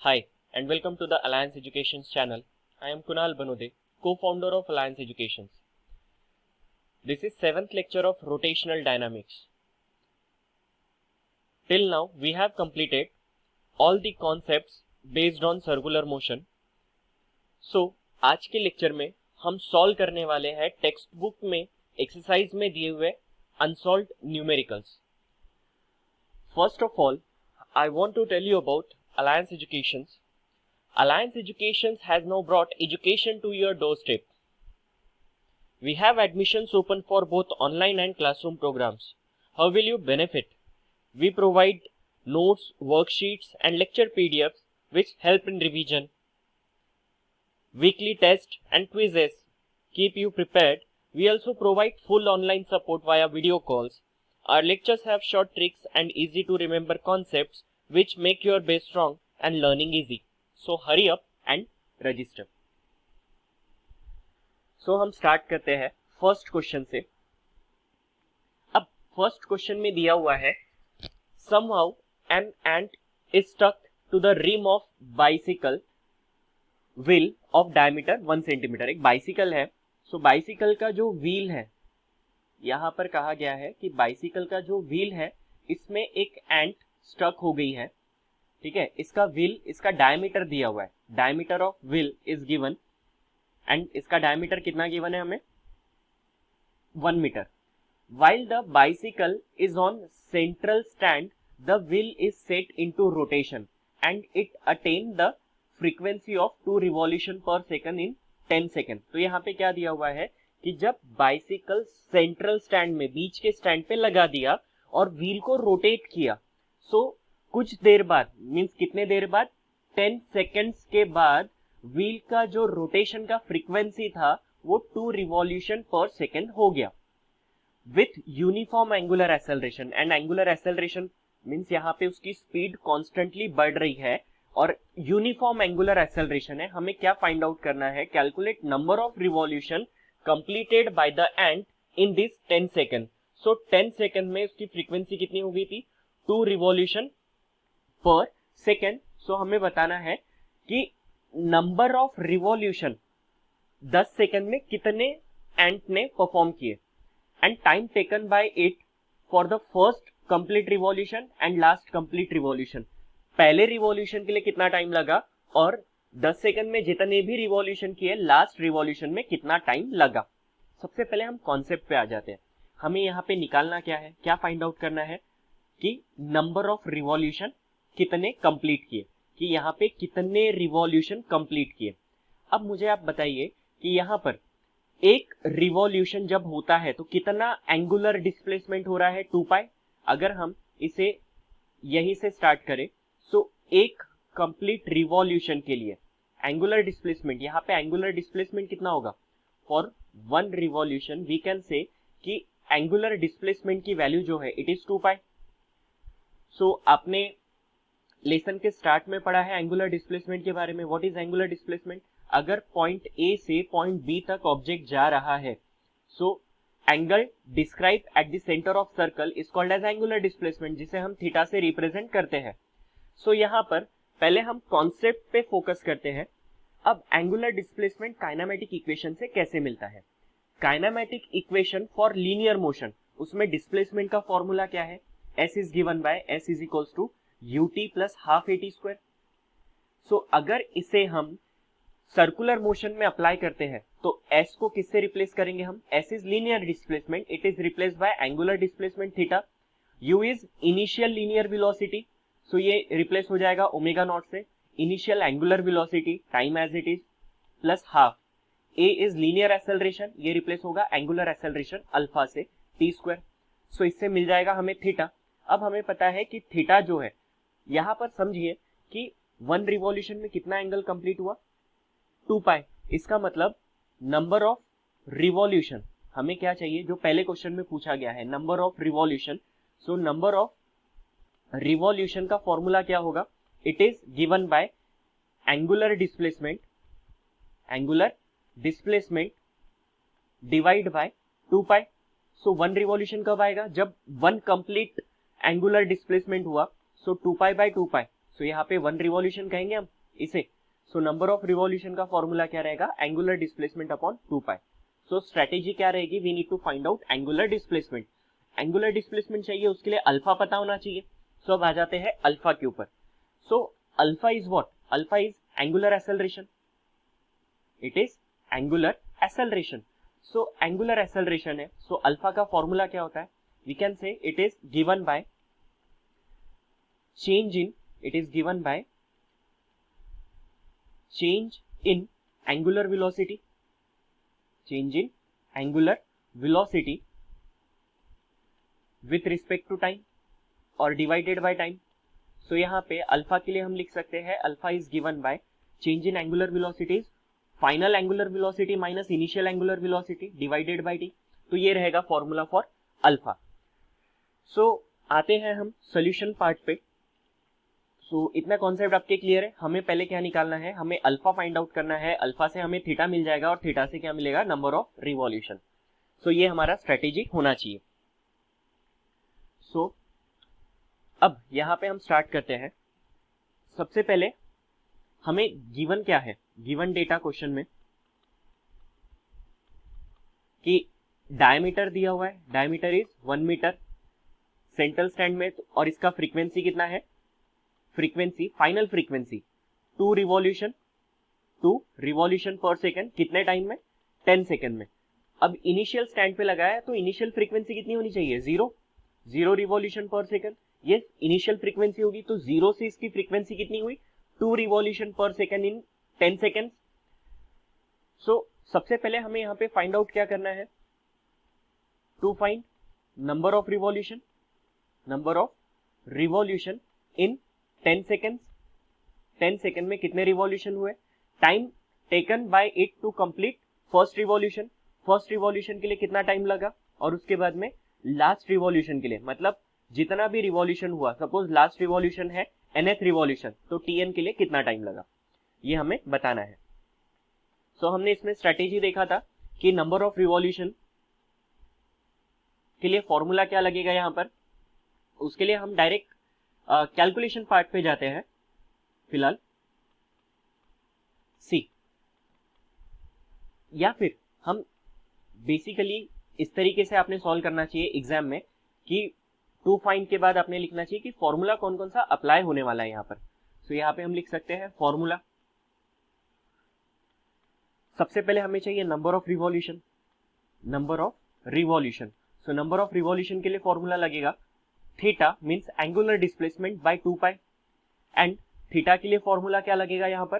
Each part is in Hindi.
Hi, and welcome to the Alliance Educations channel. I am Kunal Banode, co-founder of Alliance Educations. This is 7th lecture of Rotational Dynamics. Till now, we have completed all the concepts based on circular motion. So, आज के लेक्चर में हम सॉल्व करने वाले हैं टेक्स्ट बुक में एक्सरसाइज में दिए हुए unsolved numericals. First of all, I want to tell you about Alliance Educations. Alliance Educations has now brought education to your doorstep. We have admissions open for both online and classroom programs. How will you benefit? We provide notes, worksheets, and lecture PDFs which help in revision. Weekly tests and quizzes keep you prepared. We also provide full online support via video calls. Our lectures have short tricks and easy to remember concepts which make your base strong and learning easy. So hurry up and register. So हम स्टार्ट करते हैं फर्स्ट क्वेश्चन से. अब फर्स्ट क्वेश्चन में दिया हुआ है somehow an ant is stuck to the rim of bicycle wheel of diameter 1 cm. एक बाइसिकल है. सो बाइसिकल का जो व्हील है, यहाँ पर कहा गया है कि बाइसिकल का जो व्हील है इसमें एक एंट स्टक हो गई है. ठीक है, इसका व्हील, इसका डायमीटर दिया हुआ है. Diameter of wheel is given and इसका डायमीटर कितना गिवन है हमें? 1 metre. While the bicycle is on central stand, the wheel is set into rotation and it attain the frequency of 2 revolution per second in 10 seconds. तो यहाँ पे क्या दिया हुआ है कि जब बाइसिकल सेंट्रल स्टैंड में, बीच के स्टैंड पे लगा दिया और व्हील को रोटेट किया, सो कुछ देर बाद, मीन्स कितने देर बाद, 10 सेकेंड्स के बाद व्हील का जो रोटेशन का फ्रीक्वेंसी था वो 2 रिवॉल्यूशन पर सेकेंड हो गया with uniform angular acceleration. And angular acceleration means यहाँ पे उसकी स्पीड कॉन्स्टेंटली बढ़ रही है और यूनिफॉर्म एंगुलर एक्सेलरेशन है. हमें क्या फाइंड आउट करना है? Calculate number of revolution completed by the ant in this 10 second. So 10 second में उसकी फ्रीक्वेंसी कितनी हो गई थी? 2 रिवॉल्यूशन पर सेकेंड. सो हमें बताना है कि नंबर ऑफ रिवॉल्यूशन 10 सेकेंड में कितने एंट ने परफॉर्म किए and time taken by it for the first complete revolution and last complete revolution. पहले रिवॉल्यूशन के लिए कितना टाइम लगा और 10 सेकेंड में जितने भी रिवॉल्यूशन किए लास्ट रिवॉल्यूशन में कितना टाइम लगा. सबसे पहले हम कॉन्सेप्ट पे आ जाते हैं. हमें यहाँ पे निकालना क्या है, क्या फाइंड आउट करना है कि नंबर ऑफ रिवॉल्यूशन कितने कंप्लीट किए, कि यहाँ पे कितने रिवॉल्यूशन कंप्लीट किए. अब मुझे आप बताइए कि यहाँ पर एक रिवॉल्यूशन जब होता है तो कितना एंगुलर डिस्प्लेसमेंट हो रहा है? 2 पाई. अगर हम इसे यहीं से स्टार्ट करें, सो एक कंप्लीट रिवॉल्यूशन के लिए एंगुलर डिस्प्लेसमेंट, यहाँ पे एंगुलर डिस्प्लेसमेंट कितना होगा? फॉर 1 रिवॉल्यूशन वी कैन से कि एंगुलर डिस्प्लेसमेंट की वैल्यू जो है इट इज 2 पाई. सो आपने लेसन के स्टार्ट में पढ़ा है एंगुलर डिस्प्लेसमेंट के बारे में. What is angular displacement? अगर पॉइंट ए से पॉइंट बी तक ऑब्जेक्ट जा रहा है, so angle describe at the centre of circle is called as angular displacement, जिसे हम थीटा से रिप्रेजेंट करते हैं. सो यहाँ पर पहले हम कॉन्सेप्ट पे फोकस करते हैं. अब एंगुलर डिस्प्लेसमेंट काइनेमेटिक इक्वेशन से कैसे मिलता है? Kinematic equation for linear motion, उसमें डिस्प्लेसमेंट का फॉर्मूला क्या है? s is given by s is equals to ut plus half at square. So अगर इसे हम सर्कुलर मोशन में अप्लाई करते हैं तो s को किससे रिप्लेस करेंगे हम? s is linear displacement, it is replace by angular displacement theta. u is initial linear velocity, so ये रिप्लेस हो जाएगा ओमेगा नॉट से. Initial angular velocity time as it is plus half. a is linear acceleration, ये रिप्लेस होगा एंगुलर एक्सेलरेशन अल्फा से t स्क्वायर. सो इससे मिल जाएगा हमें थीटा. अब हमें पता है कि थीटा जो है, यहाँ पर समझिए कि 1 रिवॉल्यूशन में कितना एंगल कंप्लीट हुआ? 2 पाई. इसका मतलब नंबर ऑफ रिवॉल्यूशन हमें क्या चाहिए, जो पहले क्वेश्चन में पूछा गया है, number of revolution. So number of revolution का फॉर्मूला क्या होगा? It is given bye angular displacement divide by 2 pi. So 1 revolution कब आएगा? जब 1 कंप्लीट एंगुलर डिस्प्लेसमेंट हुआ. सो 2 पाई बाय 2 पाई, सो यहाँ पे 1 रिवॉल्यूशन कहेंगे हम इसे। सो नंबर ऑफ रिवॉल्यूशन का फॉर्मूला क्या रहेगा, angular displacement upon 2 pi. So strategy क्या रहेगी, we need to find out angular displacement. Angular displacement चाहिए, उसके लिए अल्फा पता होना चाहिए। सो अब आ जाते हैं अल्फा के ऊपर। So alpha is what, alpha is angular acceleration, it is angular acceleration. So angular acceleration है, सो अल्फा का फॉर्मूला क्या होता है, we can say it is given by change in, it is given by change in angular velocity, change in angular velocity with respect to time और divided by time। so यहाँ पे अल्फा के लिए हम लिख सकते हैं alpha is given by change in angular velocity final angular velocity minus initial angular velocity divided by T. तो ये रहेगा फॉर्मूला फॉर अल्फा। सो आते हैं हम सोल्यूशन पार्ट पे। सो इतना कॉन्सेप्ट आपके क्लियर है। हमें पहले क्या निकालना है, हमें अल्फा फाइंड आउट करना है। अल्फा से हमें थीटा मिल जाएगा और थीटा से क्या मिलेगा, नंबर ऑफ रिवॉल्यूशन। सो ये हमारा स्ट्रेटेजी होना चाहिए। सो अब यहाँ पे हम स्टार्ट करते हैं। सबसे पहले हमें गिवन क्या है, गिवन डेटा क्वेश्चन में कि डायमीटर दिया हुआ है, diameter is 1 metre central stand में, और इसका फ्रीक्वेंसी कितना है, frequency final frequency 2 revolution per second, कितने टाइम में, 10 सेकेंड में। अब इनिशियल स्टैंड पे लगाया है तो इनिशियल फ्रीक्वेंसी कितनी होनी चाहिए, 0 रिवॉल्यूशन पर सेकेंड। ये इनिशियल फ्रीक्वेंसी होगी तो 0 से इसकी फ्रीक्वेंसी कितनी हुई, 2 revolution per second in 10 second. सो सबसे पहले हमें यहाँ पे फाइंड आउट क्या करना है, to find number of revolution in 10 seconds. 10 second में कितने रिवॉल्यूशन हुए, time taken by it to complete first revolution, first revolution के लिए कितना टाइम लगा, और उसके बाद में लास्ट रिवॉल्यूशन के लिए, मतलब जितना भी रिवॉल्यूशन हुआ, सपोज लास्ट रिवॉल्यूशन है nth रिवॉल्यूशन, तो tn के लिए कितना टाइम लगा, ये हमें बताना है। सो हमने इसमें स्ट्रेटेजी देखा था कि नंबर ऑफ रिवॉल्यूशन के लिए फॉर्मूला क्या लगेगा यहाँ पर। उसके लिए हम डायरेक्ट कैलकुलेशन पार्ट पे जाते हैं फिलहाल, सी, या फिर हम बेसिकली इस तरीके से आपने सॉल्व करना चाहिए एग्जाम में कि टू फाइंड के बाद आपने लिखना चाहिए कि फॉर्मूला कौन कौन सा अप्लाई होने वाला है यहाँ पर। सो यहाँ पे हम लिख सकते हैं फॉर्मूला, सबसे पहले हमें चाहिए number of revolution, so number of revolution के लिए फॉर्मूला लगेगा theta means angular displacement bye 2 pi, and theta के लिए फॉर्मूला क्या लगेगा यहाँ पर,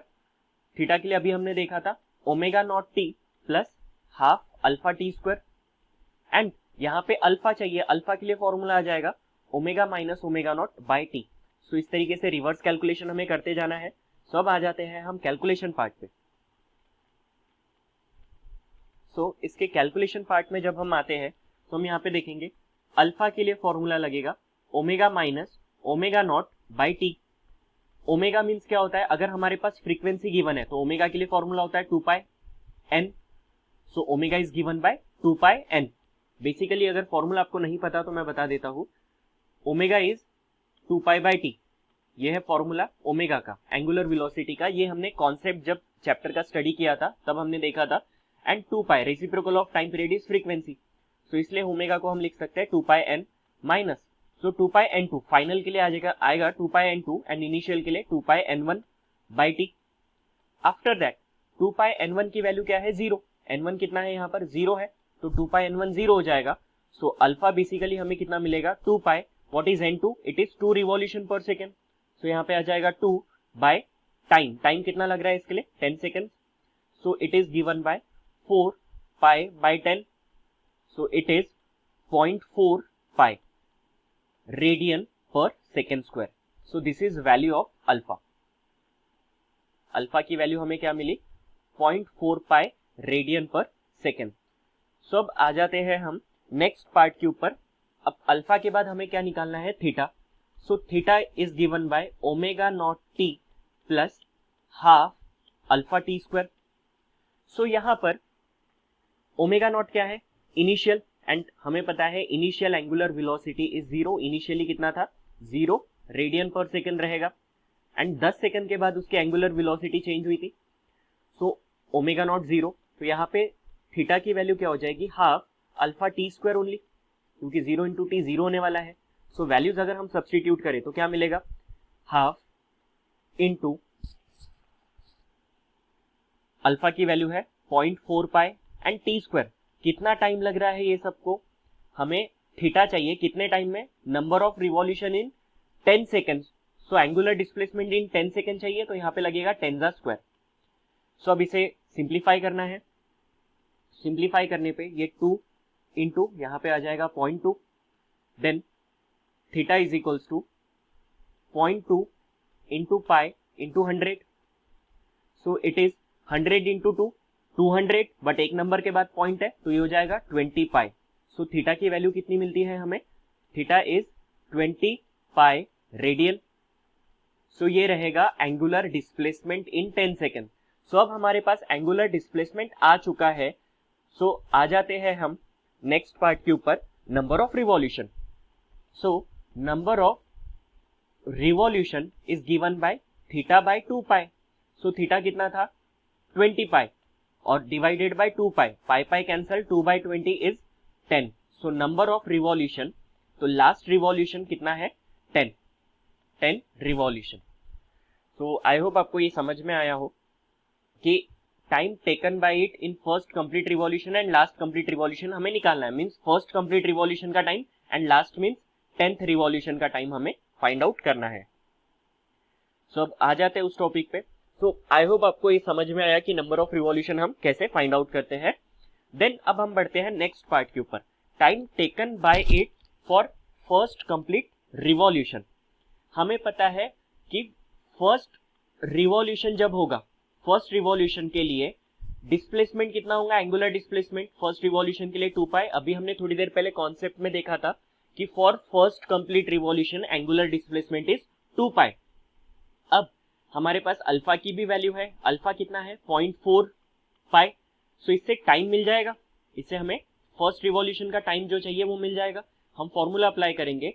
थीटा के लिए अभी हमने देखा था omega naught T plus half alpha T square, and यहाँ पे अल्फा चाहिए, अल्फा के लिए फॉर्मूला आ जाएगा omega minus omega naught by T. So इस तरीके से रिवर्स कैलकुलेशन हमें करते जाना है। सो अब आ जाते हैं हम कैलकुलेशन पार्ट पे। सो इसके कैलकुलेशन पार्ट में जब हम आते हैं तो हम यहाँ पे देखेंगे अल्फा के लिए फॉर्मूला लगेगा omega minus omega not by T. Omega means क्या होता है, अगर हमारे पास फ्रीक्वेंसी गिवन है तो ओमेगा के लिए फॉर्मूला होता है 2 pi N. So omega is given by 2 pi N. Basically अगर फॉर्मूला आपको नहीं पता तो मैं बता देता हूँ, omega is 2 pi by T, ये है फॉर्मूला ओमेगा का, एंगुलर वेलोसिटी का। ये हमने कॉन्सेप्ट जब चैप्टर का स्टडी किया था तब हमने देखा था। And 2 pi reciprocal of time period is frequency, so इसलिए ओमेगा को हम लिख सकते हैं 2 pi N minus, so 2 pi N 2 final के लिए आएगा 2 पाई एन 2 एंड इनिशियल के लिए 2 pi N 1 by T. After that 2 pi N 1 की वैल्यू क्या है, 0, एन 1 कितना है यहाँ पर 0 है, तो 2 पाई एन 1 0 हो जाएगा। सो अल्फा बेसिकली हमें कितना मिलेगा 2 pi, what is N 2, it is 2 revolution per second. So यहाँ पे आ जाएगा 2 बाय टाइम, टाइम कितना लग रहा है इसके लिए 10 second, so it is given by 4 pi by 10, so it is 0.4 pi radian per second square. So this is value of alpha. Alpha की वैल्यू हमें क्या मिली 0.4 पाई रेडियन पर सेकेंड। सो अब आ जाते हैं हम नेक्स्ट पार्ट के ऊपर। अब अल्फा के बाद हमें क्या निकालना है, theta. So theta is given by omega not T plus half alpha T square. So यहां पर ओमेगा नॉट क्या है, इनिशियल, एंड हमें पता है initial angular velocity is 0, initially कितना था 0 रेडियन पर सेकेंड रहेगा। एंड 10 सेकंड के बाद उसकी एंगुलर वेलोसिटी चेंज हुई थी। सो ओमेगा नॉट 0, तो यहाँ पे थीटा की वैल्यू क्या हो जाएगी, half alpha T square only, क्योंकि 0 इंटू टी 0 होने वाला है। सो वैल्यूज अगर हम सब्सटीट्यूट करें तो क्या मिलेगा, हाफ इंटू अल्फा की वैल्यू है 0.4 पाई एंड टी स्क्वायर। कितना टाइम लग रहा है ये सबको, हमें थीटा चाहिए कितने टाइम में, number of revolution in 10 seconds. So angular displacement in 10 second चाहिए, तो यहाँ पे लगेगा 10 स्क्वायर। सो अब इसे सिंप्लीफाई करना है। सिंप्लीफाई करने पे ये 2 इंटू यहाँ पे आ जाएगा 0.2, then theta is equals to 0.2 into pi into 100। So it is 100 into 2, 200, but एक नंबर के बाद पॉइंट है तो ये हो जाएगा 20 पाई। सो थीटा की वैल्यू कितनी मिलती है हमें, थीटा इज 20 पाई रेडियन। सो ये रहेगा एंगुलर डिस्प्लेसमेंट इन 10 सेकेंड। सो अब हमारे पास एंगुलर डिस्प्लेसमेंट आ चुका है। सो आ जाते हैं हम नेक्स्ट पार्ट के ऊपर, number of revolution. So number of revolution is given by theta by 2 pi. So theta कितना था 20 पाई और divided by 2 pi, pi pi cancel, 2 by 20 is 10। So number of revolution, तो लास्ट रिवॉल्यूशन कितना है 10 रिवॉल्यूशन। सो आई होप आपको ये समझ में आया हो कि time taken by it in first complete revolution and last complete revolution हमें निकालना है। मींस फर्स्ट कंप्लीट रिवॉल्यूशन का time and last means 10th revolution का टाइम हमें फाइंड आउट करना है। सो अब आ जाते हैं उस टॉपिक पे। सो आई होप आपको ये समझ में आया कि नंबर ऑफ रिवॉल्यूशन हम कैसे फाइंड आउट करते हैं। देन अब हम बढ़ते हैं नेक्स्ट पार्ट के ऊपर, time taken by it for first complete revolution. हमें पता है कि फर्स्ट रिवॉल्यूशन जब होगा, फर्स्ट रिवॉल्यूशन के लिए डिस्प्लेसमेंट कितना होगा, एंगुलर डिस्प्लेसमेंट फर्स्ट रिवॉल्यूशन के लिए 2 पाई। अभी हमने थोड़ी देर पहले कॉन्सेप्ट में देखा था कि for first complete revolution angular displacement is 2 पाई। अब हमारे पास अल्फा की भी वैल्यू है, अल्फा कितना है 0.4 पाई। सो इससे टाइम मिल जाएगा, इससे हमें फर्स्ट रिवॉल्यूशन का टाइम जो चाहिए वो मिल जाएगा। हम फॉर्मूला अप्लाई करेंगे,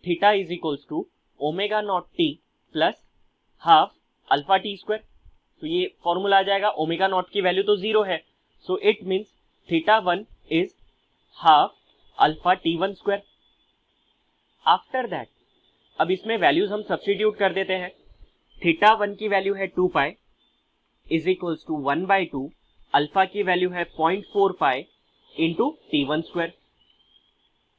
theta is equals to omega not T plus half alpha T square. तो ये फॉर्मूला आ जाएगा, ओमेगा नॉट की वैल्यू तो 0 है, so it means theta 1 is half alpha T 1 square. After that अब इसमें वैल्यूज हम सब्स्टिट्यूट कर देते हैं। थीटा 1 की वैल्यू है 2 pi is equals to 1/2, alpha की वैल्यू है 0.4 pi into T 1 square.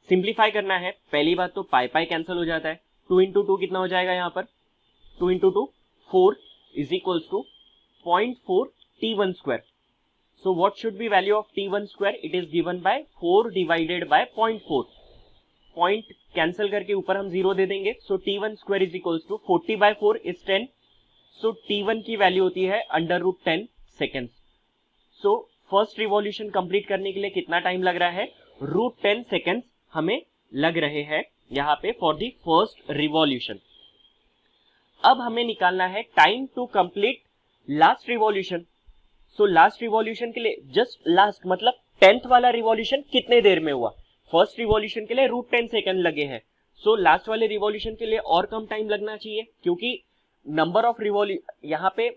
Simplify करना है, पहली बात तो पाई पाई कैंसिल हो जाता है, 2 इंटू 2 कितना हो जाएगा यहाँ पर, 2 into 2 4 is equals to 0.4 t1 square. So what should be value of t1 square, it is given by 4 divided by 0.4। Point cancel करके ऊपर हम 0 दे देंगे। So t1 square is equals to 40/4 is 10। सो t1 की वैल्यू होती है √10 seconds. So first revolution complete करने के लिए कितना टाइम लग रहा है, √10 सेकेंड्स हमें लग रहे हैं यहाँ पे फॉर द फर्स्ट रिवॉल्यूशन। अब हमें निकालना है time to complete last revolution. So last revolution के लिए जस्ट लास्ट मतलब 10th वाला रिवॉल्यूशन कितने देर में हुआ, फर्स्ट रिवॉल्यूशन के लिए √10 सेकेंड लगे हैं। सो लास्ट वाले रिवॉल्यूशन के लिए और कम टाइम लगना चाहिए, क्योंकि नंबर ऑफ रिवॉल्यूशन यहाँ पे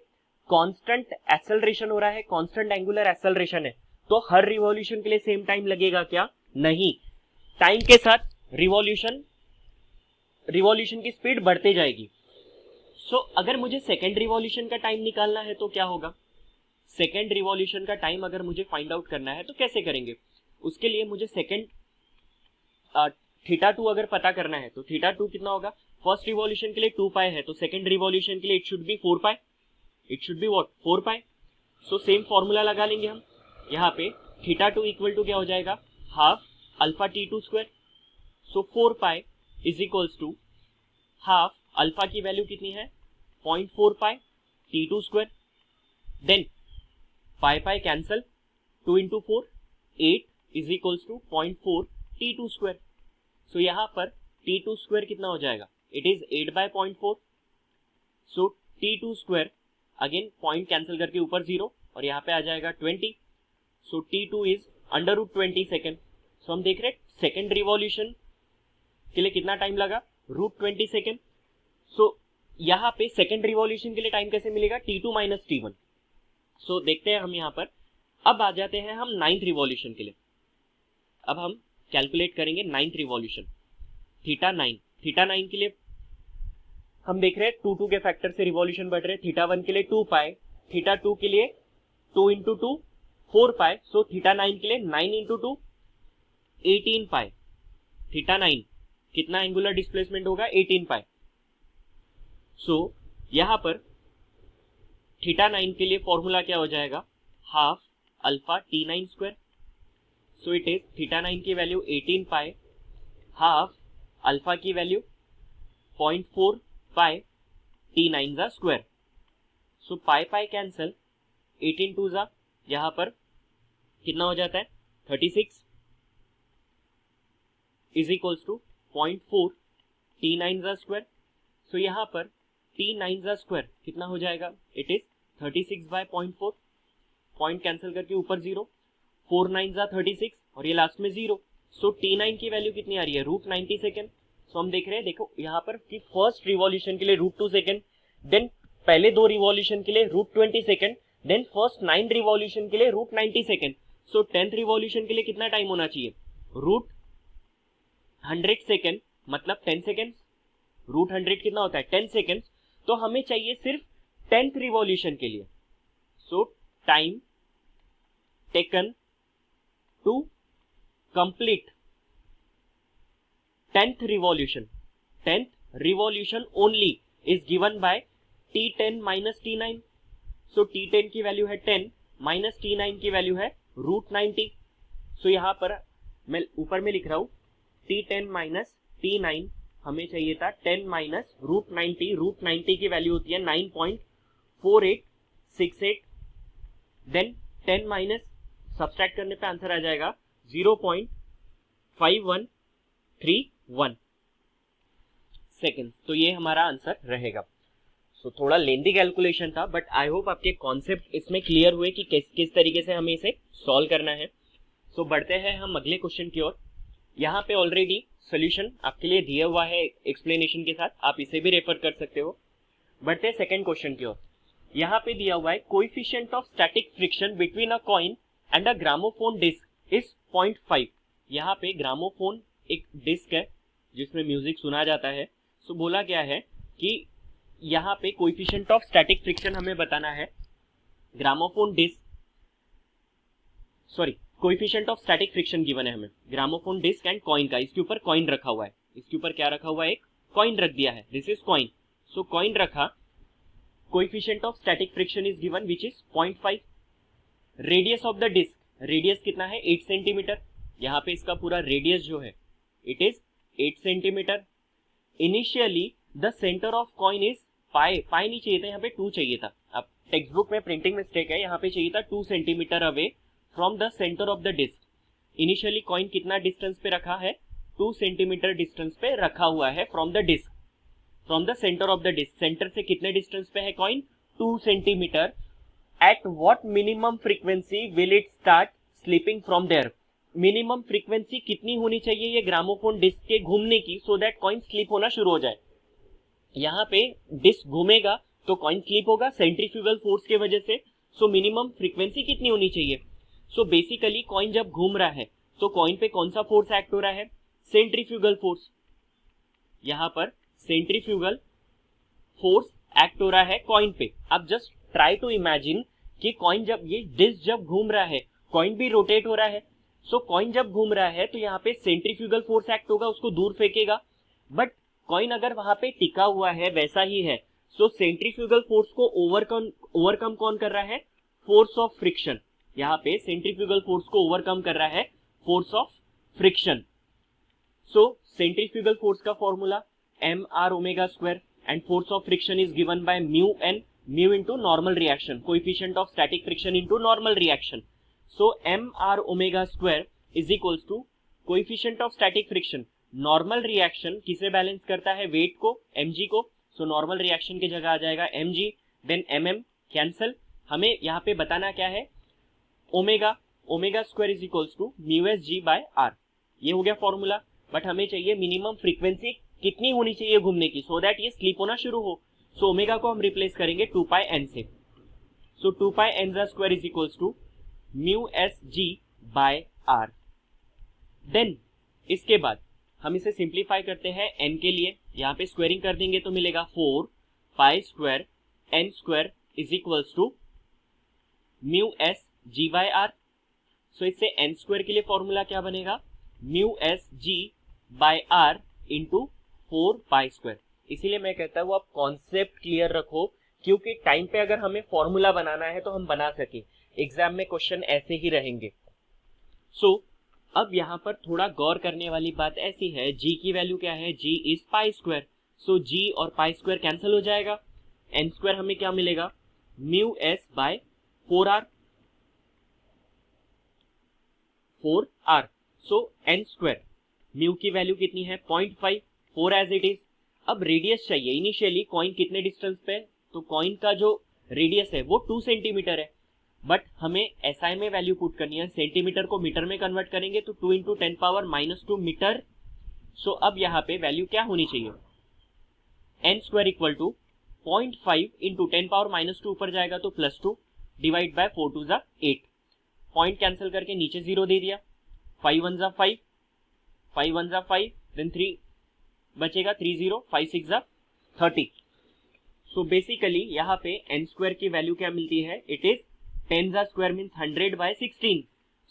कांस्टेंट एक्सेलरेशन हो रहा है, कांस्टेंट एंगुलर एक्सेलरेशन है, तो हर रिवॉल्यूशन के लिए सेम टाइम लगेगा क्या, नहीं। टाइम के साथ रिवॉल्यूशन की स्पीड बढ़ते जाएगी। सो अगर मुझे सेकेंड रिवॉल्यूशन का टाइम निकालना है तो क्या होगा, सेकेंड रिवॉल्यूशन का टाइम अगर मुझे फाइंड आउट करना है तो कैसे करेंगे, उसके लिए मुझे सेकेंड थीटा 2 अगर पता करना है तो थीटा 2 कितना होगा, फर्स्ट रिवॉल्यूशन के लिए 2 पाई है, तो सेकेंड रिवॉल्यूशन के लिए it should be 4 pi, it should be what 4 pi. So same formula लगा लेंगे हम यहाँ पे, थीटा 2 इक्वल टू क्या हो जाएगा, half alpha t2 square. So 4 pi is equals to half alpha की वैल्यू कितनी है 0.4 pi t2 square, then pi pi cancel, 2 into 4 8 is equals to 0.4 t2 square. So यहाँ पर t2 स्क्वायर कितना हो जाएगा, it is 8/0.4। So t2 square again point cancel करके ऊपर 0 और यहाँ पे आ जाएगा 20। सो t2 इज √20 सेकेंड। सो हम देख रहे हैं सेकेंड रिवॉल्यूशन के लिए कितना टाइम लगा, √20 सेकेंड। सो यहाँ पे सेकेंड रिवॉल्यूशन के लिए टाइम कैसे मिलेगा, T2 माइनस T1। सो देखते हैं हम यहाँ पर। अब आ जाते हैं हम 9th रिवॉल्यूशन के लिए। अब हम कैलकुलेट करेंगे 9th रिवॉल्यूशन, थीटा 9 के लिए हम देख रहे हैं 2 के फैक्टर से रिवॉल्यूशन बढ़ रहे हैं। थीटा 1 के लिए 2 पाई, थीटा 2 के लिए 2 इंटू 2 4 पाई, सो थीटा 9 के लिए 9 इंटू 2 18 पाई। थीटा 9 कितना एंगुलर डिस्प्लेसमेंट होगा, 18 पाई। सो यहां पर थीटा 9 के लिए फॉर्मूला क्या हो जाएगा, half alpha T9 square. So it is theta 9 की वैल्यू 18 पाई, हाफ अल्फा की वैल्यू 0.4 पाई, T9 जा square. So pi pi cancel, 18 to जा यहां पर कितना हो जाता है 36 इज इक्वल्स टू 0.4 T9 जा स्क्वायर। सो यहां पर T9 जा स्क्वायर कितना हो जाएगा, it is 36 by 0.4, point cancel करके ऊपर 0, 4 9 जा 36 और ये लास्ट में 0। सो T9 की वैल्यू कितनी आ रही है, √90 सेकेंड। सो हम देख रहे हैं, देखो यहाँ पर कि फर्स्ट रिवॉल्यूशन के लिए √2 सेकेंड, देन पहले 2 रिवॉल्यूशन के लिए √20 सेकेंड, देन फर्स्ट 9 रिवॉल्यूशन के लिए √90 सेकेंड। सो 10th रिवॉल्यूशन के लिए कितना टाइम होना चाहिए, √100 सेकेंड, मतलब 10 सेकेंड। √100 कितना होता है 10 सेकेंड। तो हमें चाहिए सिर्फ 10th रिवॉल्यूशन के लिए। So time taken to complete 10th revolution only is given by T10 minus T9। So T10 की वैल्यू है 10 माइनस T9 की वैल्यू है √90। सो यहां पर मैं ऊपर में लिख रहा हूं T10 माइनस T9 हमें चाहिए था 10 माइनस √90। √90 की वैल्यू होती है 9.4868, देन 10 माइनस सब्सट्रैक्ट करने पे आंसर आ जाएगा 0.5131 सेकेंड। तो ये हमारा आंसर रहेगा। सो थोड़ा लेंदी कैलकुलेशन था, बट आई होप आपके कॉन्सेप्ट इसमें क्लियर हुए कि किस तरीके से हमें इसे सॉल्व करना है। सो बढ़ते हैं हम अगले क्वेश्चन की ओर। यहाँ पे ऑलरेडी सोल्यूशन आपके लिए दिया हुआ है एक्सप्लेनेशन के साथ, आप इसे भी रेफर कर सकते हो। बढ़ते हैं सेकंड क्वेश्चन की ओर। यहाँ पे दिया हुआ है coefficient of static friction between a coin and a gramophone disc is 0.5। यहाँ पे ग्रामोफोन एक डिस्क है जिसमें म्यूजिक सुना जाता है। सो बोला गया है कि यहाँ पे कोएफिशिएंट ऑफ स्टैटिक फ्रिक्शन हमें बताना है gramophone disc, sorry coefficient of static friction given है हमें ग्रामोफोन डिस्क एंड कॉइन का। इसके ऊपर कॉइन रखा हुआ है, इसके ऊपर क्या रखा हुआ है, एक कॉइन रख दिया है, this is coin. So coin रखा, coefficient of static friction is given which is 0.5। Radius of the disc, radius कितना है 8 सेंटीमीटर। यहाँ पे इसका पूरा रेडियस जो है it is 8 centimetre. Initially the centre of coin is pi नहीं चाहिए था, यहाँ पे 2 चाहिए था। अब टेक्स्ट बुक में प्रिंटिंग मिस्टेक है, यहाँ पे चाहिए था 2 centimetre away from the centre of the disc. Initially coin कितना डिस्टेंस पे रखा है, 2 सेंटीमीटर डिस्टेंस पे रखा हुआ है from the disc, from the centre of the disc. Centre से कितने डिस्टेंस पे है coin, 2 centimetre. At what minimum frequency will it start slipping from there. Minimum frequency कितनी होनी चाहिए ये ग्रामोफोन डिस्क के घूमने की, सो दैट कॉइन स्लिप होना शुरू हो जाए। यहाँ पे डिस्क घूमेगा तो कॉइन स्लिप होगा सेंट्रीफ्यूगल फोर्स के वजह से। सो मिनिमम फ्रीक्वेंसी कितनी होनी चाहिए, सो बेसिकली कॉइन जब घूम रहा है तो कॉइन पे कौन सा फोर्स एक्ट हो रहा है, सेंट्रीफ्यूगल फोर्स। यहाँ पर सेंट्रीफ्यूगल फोर्स एक्ट हो रहा है कॉइन पे। अब जस्ट ट्राई टू इमेजिन कि कॉइन जब ये डिस्क जब घूम रहा है, कॉइन भी रोटेट हो रहा है। सो कॉइन जब घूम रहा है तो यहाँ पे सेंट्रीफ्यूगल फोर्स एक्ट होगा, उसको दूर फेंकेगा। बट कॉइन अगर वहां पे टिका हुआ है वैसा ही है, सो सेंट्रीफ्यूगल फोर्स को ओवरकम कौन कर रहा है, फोर्स ऑफ फ्रिक्शन। यहाँ पे सेंट्रीफ्यूगल फोर्स को ओवरकम कर रहा है force of friction. So centrifugal force का formula mr⍵² and force of friction is given by μn, mu into normal reaction, coefficient of static friction into normal reaction. So mr⍵² is equals to coefficient of static friction. Normal reaction किसे बैलेंस करता है, वेट को, mg को। सो नॉर्मल रिएक्शन की जगह आ जाएगा mg, देन mm कैंसल। हमें यहाँ पे बताना क्या है, ω² is equals to μsg by r। ये हो गया फॉर्मूला। बट हमें चाहिए मिनिमम फ्रीक्वेंसी कितनी होनी चाहिए घूमने की, सो दैट ये स्लिप होना शुरू हो। सो ओमेगा को हम रिप्लेस करेंगे 2 पाई एन से। सो 2 पाई एन ज़ा square is equals to mu S G by R. Then इसके बाद हम इसे सिंप्लीफाई करते हैं एन के लिए, यहाँ पे स्क्वायरिंग कर देंगे तो मिलेगा 4 pi square N square is equals to mu S G by R. So इससे एन स्क्वायर के लिए फॉर्मूला क्या बनेगा, mu S G by R into 4 pi square. इसीलिए मैं कहता हूँ आप कॉन्सेप्ट क्लियर रखो, क्योंकि टाइम पे अगर हमें फॉर्मूला बनाना है तो हम बना सके, एग्जाम में क्वेश्चन ऐसे ही रहेंगे। सो अब यहाँ पर थोड़ा गौर करने वाली बात ऐसी है, g की वैल्यू क्या है, g is pi square. So g और पाई स्क्वायर कैंसिल हो जाएगा, n स्क्वायर हमें क्या मिलेगा, म्यू एस बाय 4r। सो n स्क्वायर म्यू की वैल्यू कितनी है 0.5, 4 एज इट इज। अब रेडियस चाहिए, इनिशियली कॉइन कितने डिस्टेंस पे, तो कॉइन का जो रेडियस है वो 2 सेंटीमीटर है, बट हमें एसआई में वैल्यू पुट करनी है, सेंटीमीटर को मीटर में कन्वर्ट करेंगे तो 2 इंटू 10 पावर -2 मीटर। सो अब यहाँ पे वैल्यू क्या होनी चाहिए, N square equal to 0.5 into 10 power -2 ऊपर जाएगा तो +2 डिवाइड बाय 4 2 ज़ा 8। पॉइंट कैंसिल करके नीचे 0 दे दिया, 5 1 ज़ा 5, 5 1 ज़ा 5, देन 3 बचेगा, 3 0, 5 6 ज़ा 30। सो बेसिकली यहाँ पे एन स्क्वायर की वैल्यू क्या मिलती है, इट इज 10 ज़ा square means 100 by 16।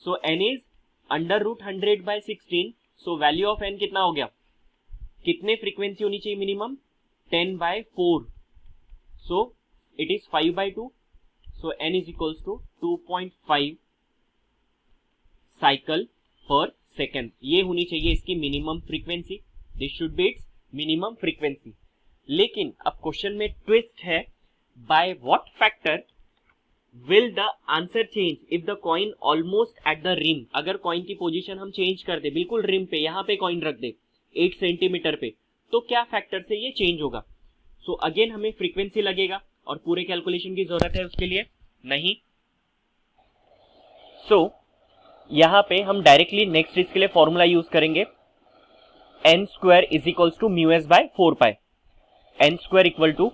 So n is √100 by 16। So value of n कितना हो गया, कितने फ्रीक्वेंसी होनी चाहिए minimum, 10 by 4। So it is 5 by 2। So n is equals to 2.5 cycle per second. ये होनी चाहिए इसकी minimum frequency, this should be its minimum frequency. लेकिन अब क्वेश्चन में ट्विस्ट है, by what factor will the answer change if the coin almost at the rim। अगर कॉइन की पोजीशन हम चेंज कर दे, बिल्कुल रिम पे, यहाँ पे कॉइन रख दे 8 सेंटीमीटर पे, तो क्या फैक्टर से ये चेंज होगा। सो अगेन हमें फ्रीक्वेंसी लगेगा और पूरे कैलकुलेशन की जरूरत है उसके लिए नहीं। सो यहाँ पे हम डायरेक्टली नेक्स्ट इसके लिए फॉर्मूला यूज करेंगे, N square is equals to mu S by 4 pi. N square equal to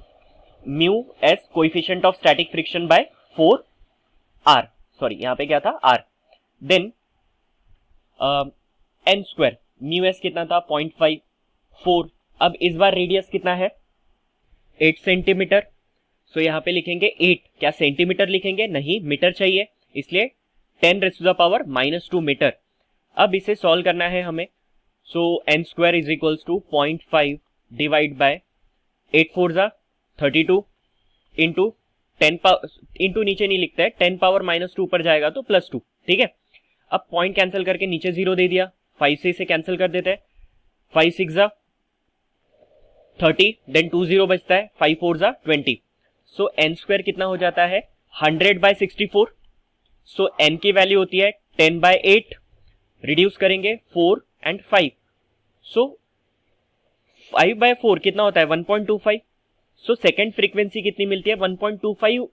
mu S coefficient of static friction by 4r, sorry यहाँ पे क्या था r। Then n square mu S कितना था 0.5, 4। अब इस बार रेडियस कितना है 8 सेंटीमीटर। सो यहाँ पे लिखेंगे 8, क्या सेंटीमीटर लिखेंगे, नहीं मीटर चाहिए, इसलिए 10⁻⁻² मीटर। अब इसे सॉल्व करना है हमें। So n square is equals to 0.5 divide by 8 4 ज़ा 32 इंटू 10 इंटू नीचे नहीं लिखता है, 10 पावर -2 ऊपर जाएगा तो +2, ठीक है। अब पॉइंट कैंसिल करके नीचे 0 दे दिया, 5 से इसे कैंसिल कर देते हैं, 5 6 ज़ा 30, देन 2 0 बचता है, 5 4 ज़ा 20। सो n स्क्वायर कितना हो जाता है 100 बाय 64। सो n की वैल्यू होती है 10 बाय 8, रिड्यूस करेंगे 4 एंड 5। सो 5 बाय 4 कितना होता है 1.25। सो सेकेंड फ्रीक्वेंसी कितनी मिलती है 1.25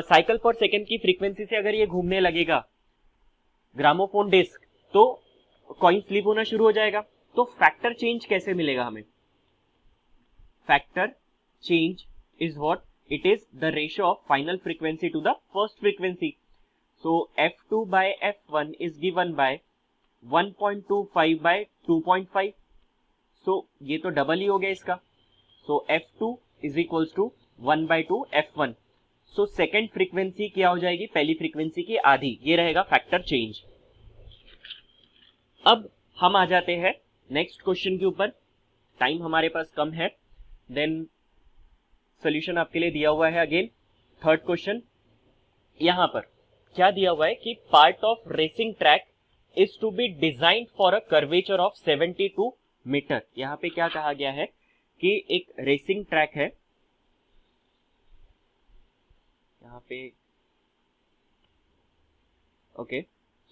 साइकिल पर सेकेंड की फ्रीक्वेंसी से अगर ये घूमने लगेगा ग्रामोफोन डिस्क तो कॉइन स्लिप होना शुरू हो जाएगा। तो फैक्टर चेंज कैसे मिलेगा हमें, factor change is what, it is the ratio of final frequency to the first frequency. So f2 by f1 is given by 1.25 by 2.5। So ये तो डबल ही हो गया इसका। So f2 is equals to 1/2 f1। So second frequency क्या हो जाएगी, पहली फ्रीक्वेंसी की आधी, ये रहेगा फैक्टर चेंज। अब हम आ जाते हैं नेक्स्ट क्वेश्चन के ऊपर, टाइम हमारे पास कम है। देन सॉल्यूशन आपके लिए दिया हुआ है अगेन थर्ड क्वेश्चन। यहां पर क्या दिया हुआ है कि part of racing track is to be design for a curvature of 72 metre. यहां पे क्या कहा गया है कि एक रेसिंग ट्रैक है, यहाँ पे okay.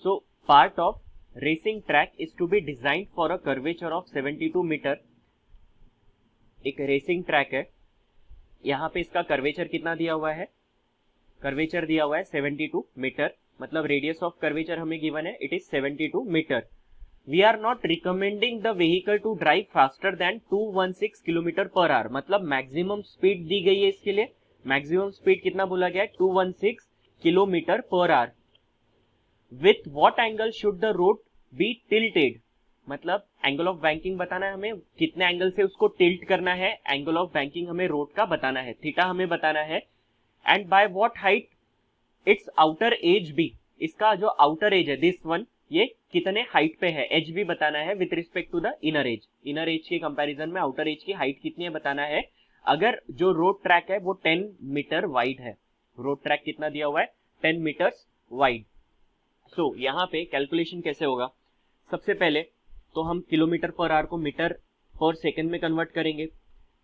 So part of racing track is to be design for a curvature of 72 metre. एक रेसिंग ट्रैक है, यहाँ पे इसका कर्वेचर कितना दिया हुआ है, कर्वेचर दिया हुआ है 72 मीटर, मतलब रेडियस ऑफ कर्वेचर हमें गिवन है, it is 72 metre. We are not recommending the vehicle to drive faster than 216 kilometre per hour, मतलब मैक्सिमम स्पीड दी गई है इसके लिए। मैक्सिमम स्पीड कितना बोला गया है? 216 kilometre per hour. With what angle should the road be tilted, मतलब एंगल ऑफ बैंकिंग बताना है हमें, कितने एंगल से उसको टिल्ट करना है, एंगल ऑफ बैंकिंग हमें रोड का बताना है, थीटा हमें बताना है। And by what height its outer edge be, इसका जो आउटर एज है दिस वन, ये कितने हाइट पे है, एज भी बताना है with respect to the inner edge. Inner edge के कंपैरिजन में आउटर एज की हाइट कितनी है बताना है। अगर जो रोड ट्रैक है वो 10 मीटर वाइड है, रोड ट्रैक कितना दिया हुआ है? 10 मीटर्स वाइड। सो यहाँ पे कैलकुलेशन कैसे होगा? सबसे पहले तो हम किलोमीटर पर आवर को मीटर पर सेकंड में कन्वर्ट करेंगे।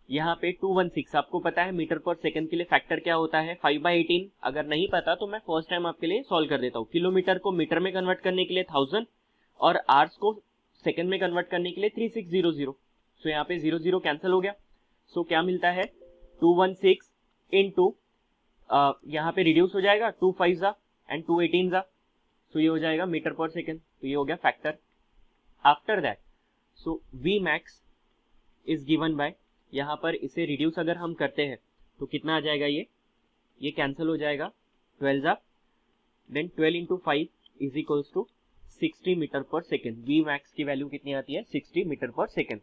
यहाँ पे 216 आपको पता है मीटर पर सेकंड के लिए फैक्टर क्या होता है? 5/18। अगर नहीं पता तो मैं फर्स्ट टाइम आपके लिए सॉल्व कर देता हूँ। किलोमीटर को मीटर में कन्वर्ट करने के लिए 1000 और आवर्स को सेकंड में कन्वर्ट करने के लिए 3600। सो यहाँ पे 00 कैंसिल हो गया। सो क्या मिलता है? 216 इंटू यहाँ पे रिड्यूस हो जाएगा 2 5 जा एंड 2 18 जा, सो ये हो जाएगा मीटर पर सेकेंड। तो ये हो गया factor. After that so V max is given by, यहाँ पर इसे रिड्यूस अगर हम करते हैं तो कितना आ जाएगा? ये कैंसिल हो जाएगा 12 जा, then 12 into 5 is equals to 60 metre per second. V max की वैल्यू कितनी आती है? 60 मीटर पर सेकेंड।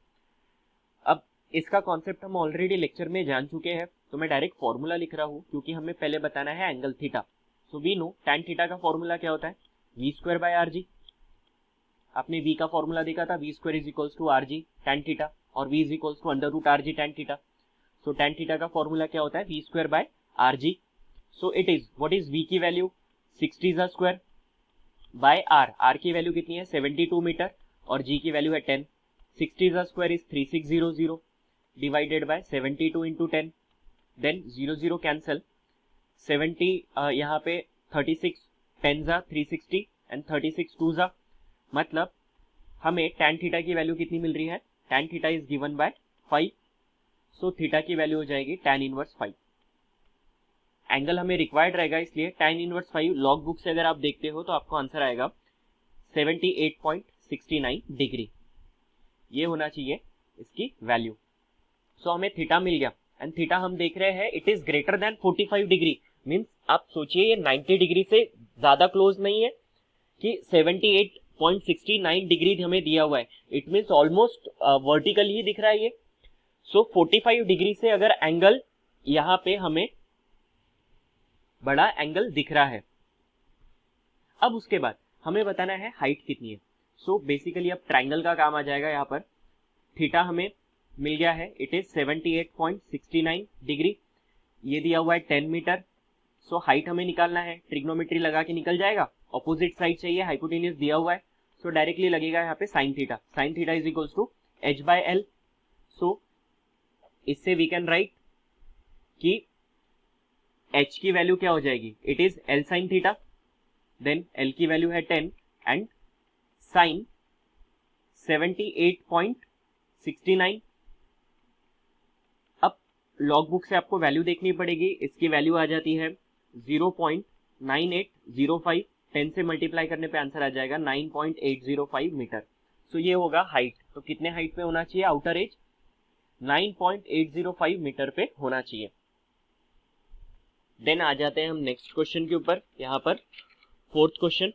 अब इसका कॉन्सेप्ट हम ऑलरेडी लेक्चर में जान चुके हैं, तो मैं डायरेक्ट फॉर्मूला लिख रहा हूँ क्योंकि हमें पहले बताना है angle theta. So we know tan theta का फॉर्मूला क्या होता है? v²/rg। आपने v का फॉर्मूला देखा था, v² is equals to rg tan theta और v is equals to √rg tan theta. So tan theta का फॉर्मूला क्या होता है? v²/rg। So it is, what is v की वैल्यू? 60² बाय r की वैल्यू कितनी है? 72 मीटर और g की वैल्यू है 10। 60² is 3600 divided by 72 into 10, then 00 cancel. 70 यहाँ पे 36 10 जा 360 एंड 36 2 जा, मतलब हमें tan थीटा की वैल्यू कितनी मिल रही है? tan theta is given bye 5। So theta की वैल्यू हो जाएगी tan इनवर्स 5। एंगल हमें रिक्वायर्ड रहेगा, इसलिए tan इनवर्स 5 लॉग बुक से अगर आप देखते हो तो आपको आंसर आएगा 78.69 डिग्री। ये होना चाहिए इसकी वैल्यू। सो हमें थीटा मिल गया एंड थीटा हम देख रहे हैं it is greater then 45 degree. Means आप सोचिए ये 90 डिग्री से ज्यादा क्लोज नहीं है कि 78.69 डिग्री हमें दिया हुआ है, इट मीन्स ऑलमोस्ट वर्टिकल ही दिख रहा है ये। सो 45 डिग्री से अगर एंगल, यहाँ पे हमें बड़ा एंगल दिख रहा है। अब उसके बाद हमें बताना है हाइट कितनी है। सो बेसिकली अब ट्राइंगल का काम आ जाएगा। यहाँ पर थीटा हमें मिल गया है, इट इज 78.69 डिग्री, ये दिया हुआ है 10 मीटर। सो हाइट हमें निकालना है, ट्रिग्नोमेट्री लगा के निकल जाएगा। ऑपोजिट साइड चाहिए, हाइपोटेन्यूज दिया हुआ है, सो डायरेक्टली लगेगा यहाँ पे sine theta. Sine theta is equals to h/l। So इससे वी कैन राइट कि h की वैल्यू क्या हो जाएगी? It is l sine theta, then l की वैल्यू है 10 एंड साइन 78.69। अब लॉग बुक से आपको वैल्यू देखनी पड़ेगी, इसकी वैल्यू आ जाती है 0.9805। 10 से मल्टीप्लाई करने पे आंसर आ जाएगा 9.805 मीटर। सो ये होगा हाइट। तो कितने हाइट पे होना चाहिए आउटर एज? 9.805 मीटर पे होना चाहिए। देन आ जाते हैं हम नेक्स्ट क्वेश्चन के ऊपर। यहाँ पर फोर्थ क्वेश्चन।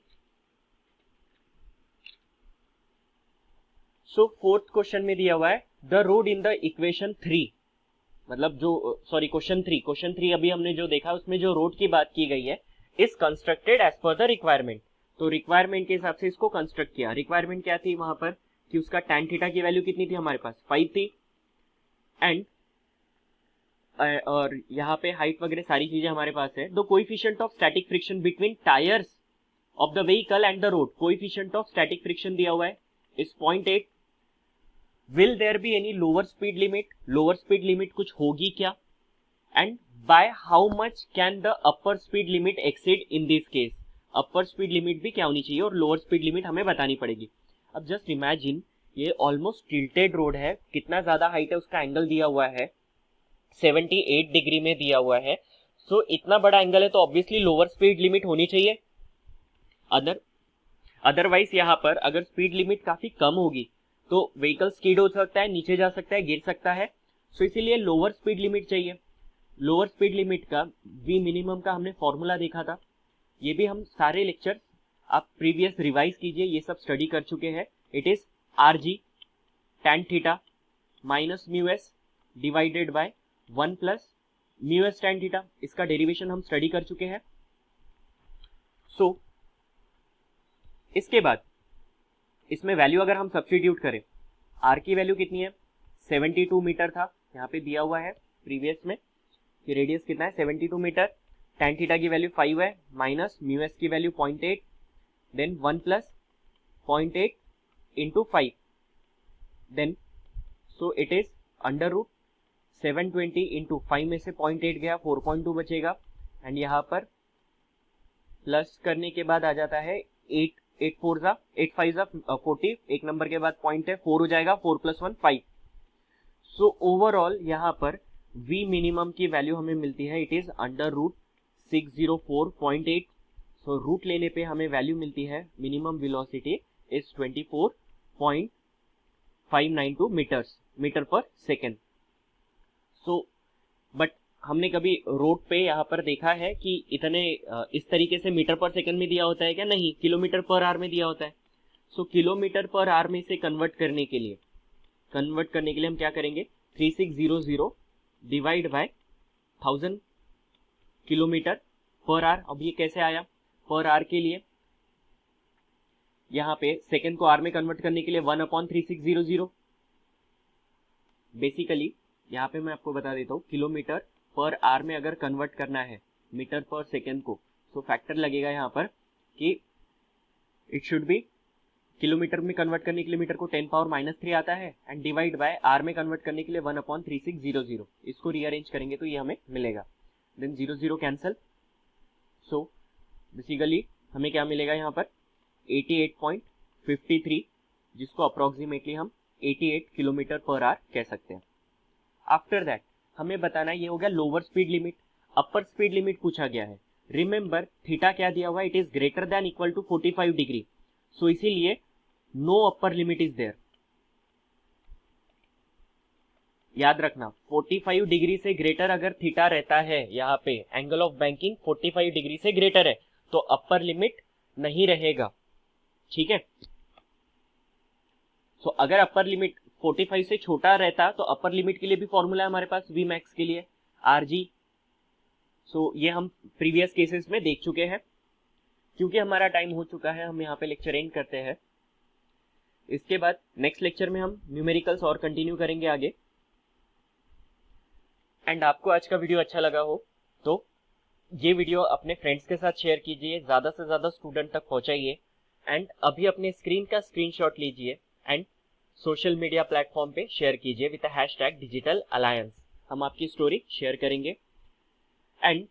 सो फोर्थ क्वेश्चन में दिया हुआ है the road in the equation 3, मतलब जो क्वेश्चन 3 अभी हमने जो देखा उसमें जो रोड की बात की गई है is constructed as per the requirement. तो रिक्वायरमेंट के हिसाब से इसको कंस्ट्रक्ट किया। रिक्वायरमेंट क्या थी वहां पर कि उसका tan थीटा की वैल्यू कितनी थी हमारे पास? 5 थी एंड और यहाँ पे हाइट वगैरह सारी चीजें हमारे पास है। The coefficient of static friction between tyres of the vehicle and the road, coefficient of static friction दिया हुआ है is 0.8। Will there be any lower speed limit, lower speed limit कुछ होगी क्या? And by how much can the upper speed limit exceed in this case? Upper speed limit भी क्या होनी चाहिए और लोअर स्पीड लिमिट हमें बतानी पड़ेगी। अब जस्ट इमेजिन ये ऑलमोस्ट टिल्टेड रोड है, कितना ज्यादा हाइट है, उसका एंगल दिया हुआ है 78 डिग्री में दिया हुआ है। सो इतना बड़ा एंगल है तो ऑब्वियसली लोअर स्पीड लिमिट होनी चाहिए। अदरवाइज यहाँ पर अगर स्पीड लिमिट काफी कम होगी तो व्हीकल स्किड हो सकता है, नीचे जा सकता है, गिर सकता है। सो इसीलिए लोअर स्पीड लिमिट चाहिए। लोअर स्पीड लिमिट का वी मिनिमम का हमने फॉर्मूला देखा था, ये भी हम सारे लेक्चर आप प्रीवियस रिवाइज कीजिए, ये सब स्टडी कर चुके हैं। It is R G tan theta minus mu S divided by 1 plus mu S tan theta. इसका डेरिवेशन हम स्टडी कर चुके हैं। सो इसके बाद इसमें वैल्यू अगर हम सब्स्टिट्यूट करें, आर की वैल्यू कितनी है, 72 मीटर था, यहाँ पे दिया हुआ है प्रीवियस में कि रेडियस कितना है 72 मीटर। tan थीटा की वैल्यू 5 है, माइनस म्यू एस की value 0.8, then 1 plus 0.8 into 5, then so it is under root 720 into 5 में से 0.8 गया, 4.2 बचेगा। एंड यहाँ पर प्लस करने के बाद आ जाता है 8 4 जा 8 5 जा 40, एक नंबर के बाद पॉइंट है 4 हो जाएगा, 4 प्लस 1 5। सो ओवरऑल यहाँ पर v मिनिमम की वैल्यू हमें मिलती है, it is under root 604.8। So root लेने पे हमें वैल्यू मिलती है minimum velocity is 24.592 metre per second. So but हमने कभी रोड पे यहाँ पर देखा है कि इतने इस तरीके से मीटर पर सेकंड में दिया होता है क्या? नहीं, किलोमीटर पर आवर में दिया होता है। सो किलोमीटर पर आवर में से कन्वर्ट करने के लिए हम क्या करेंगे, 3600 divide by 1000 kilometre per our. अब ये कैसे आया पर आवर के लिए, यहाँ पे सेकंड को आर में कन्वर्ट करने के लिए 1/3600। बेसिकली यहाँ पे मैं आपको बता देता हूँ, किलोमीटर पर आवर में अगर कन्वर्ट करना है मीटर पर सेकेंड को, तो फैक्टर लगेगा यहाँ पर कि इट शुड बी, किलोमीटर में कन्वर्ट करने के लिए मीटर को 10⁻³ आता है, एंड डिवाइड बाय आर में कन्वर्ट करने के लिए 1/3600। इसको रीअरेंज करेंगे तो ये हमें मिलेगा, देन 0 कैंसल। सो बेसिकली हमें क्या मिलेगा यहाँ पर 88.53, जिसको अप्रोक्सीमेटली हम 88 किलोमीटर पर आवर कह सकते हैं। आफ्टर दैट हमें बताना ये हो गया lower speed limit. Upper speed limit पूछा गया है। रिमेंबर थीटा क्या दिया हुआ है, it is greater than equal to 45 degree. So इसीलिए no upper limit is there. याद रखना 45 डिग्री से ग्रेटर अगर थीटा रहता है, यहाँ पे एंगल ऑफ बैंकिंग 45 डिग्री से ग्रेटर है तो अपर लिमिट नहीं रहेगा, ठीक है। सो अगर अपर लिमिट 45 से छोटा रहता तो अपर लिमिट के लिए भी फॉर्मूला है हमारे पास वी मैक्स के लिए RG। सो ये हम प्रीवियस केसेस में देख चुके हैं। क्योंकि हमारा टाइम हो चुका है, हम यहाँ पे लेक्चर एंड करते हैं। इसके बाद नेक्स्ट लेक्चर में हम न्यूमेरिकल्स और कंटिन्यू करेंगे आगे। एंड आपको आज का वीडियो अच्छा लगा हो तो ये वीडियो अपने फ्रेंड्स के साथ शेयर कीजिए, ज्यादा से ज्यादा स्टूडेंट तक पहुंचाइए। एंड अभी अपने स्क्रीन का स्क्रीनशॉट लीजिए एंड सोशल मीडिया प्लेटफॉर्म पे शेयर कीजिए विद हैशटैग डिजिटल अलायंस। हम आपकी स्टोरी शेयर करेंगे। एंड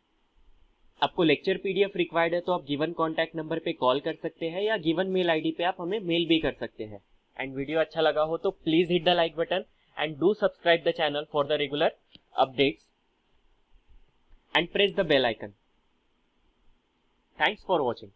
आपको लेक्चर PDF रिक्वायर्ड है तो आप गिवन कॉन्टैक्ट नंबर पे कॉल कर सकते हैं या गिवन मेल ID पे आप हमें मेल भी कर सकते हैं। एंड वीडियो अच्छा लगा हो तो please hit the like button and do subscribe the channel for the regular updates and press the bell icon. Thanks for watching.